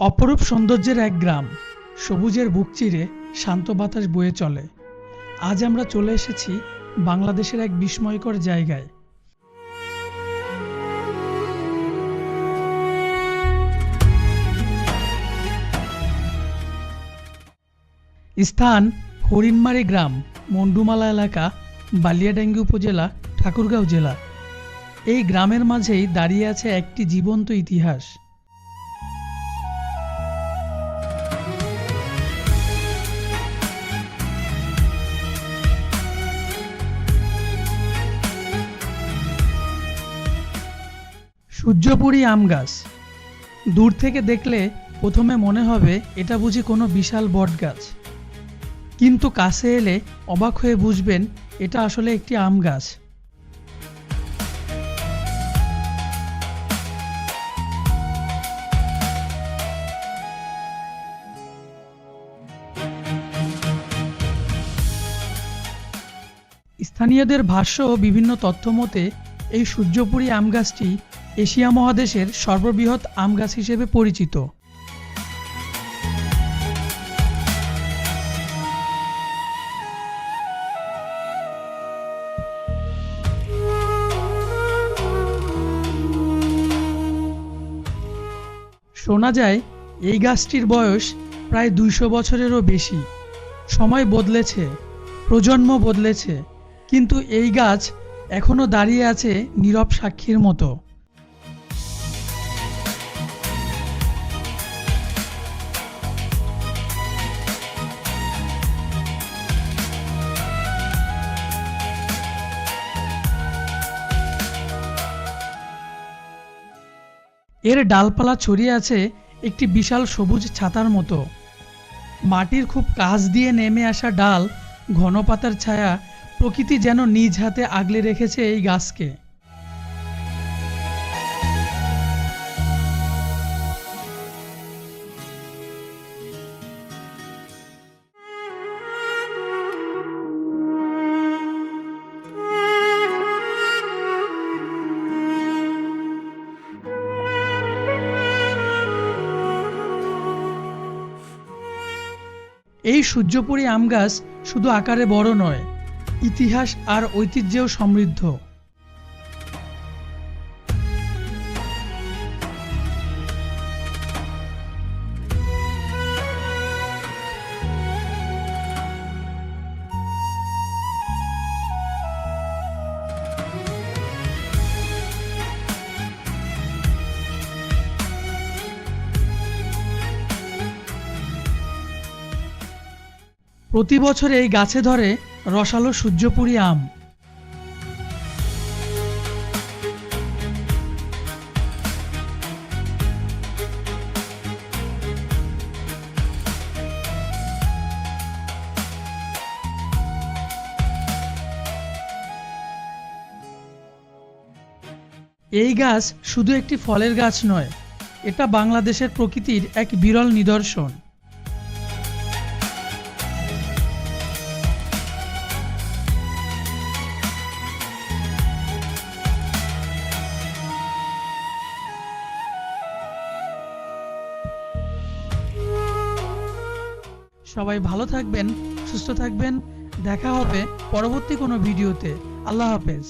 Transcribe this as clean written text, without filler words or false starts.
অপরূপ সৌন্দর্যের এক গ্রাম, সবুজের বুক চিরে শান্ত বাতাস বয়ে চলে। আজ আমরা চলে এসেছি বাংলাদেশের এক বিস্ময়কর জায়গায়। স্থান হরিণমারী গ্রাম, মন্ডুমালা এলাকা, বালিয়াডাঙ্গি উপজেলা, ঠাকুরগাঁও জেলা। এই গ্রামের মাঝেই দাঁড়িয়ে আছে একটি জীবন্ত ইতিহাস। সূর্যপুরী আম গাছ। দূর থেকে দেখলে প্রথমে মনে হবে এটা বুঝি কোনো বিশাল বট গাছ, কিন্তু কাছে এলে অবাক হয়ে বুঝবেন এটা আসলে একটি আম গাছ। স্থানীয়দের ভাষ্য ও বিভিন্ন তথ্য মতে এই সূর্যপুরী আম গাছটি এশিয়া মহাদেশের সর্ববৃহৎ আম গাছ হিসেবে পরিচিত। শোনা যায় এই গাছটির বয়স প্রায় ২০০ বছরেরও বেশি। সময় বদলেছে, প্রজন্ম বদলেছে, কিন্তু এই গাছ এখনো দাঁড়িয়ে আছে নীরব সাক্ষীর মতো। এর ডালপালা ছড়িয়ে আছে একটি বিশাল সবুজ ছাতার মতো। মাটির খুব কাছ দিয়ে নেমে আসা ডাল, ঘন পাতার ছায়া, প্রকৃতি যেন নিজ হাতে আগলে রেখেছে এই গাছকে। এই সূর্যপুরী আম গাছ শুধু আকারে বড় নয়, ইতিহাস আর ঐতিহ্যেও সমৃদ্ধ। প্রতি বছর এই গাছে ধরে রসালো সূর্যপুরী আম। এই গাছ শুধু একটি ফলের গাছ নয়, এটা বাংলাদেশের প্রকৃতির এক বিরল নিদর্শন। সবাই ভালো থাকবেন, সুস্থ থাকবেন। দেখা হবে পরবর্তী কোনো ভিডিওতে। আল্লাহ হাফেজ।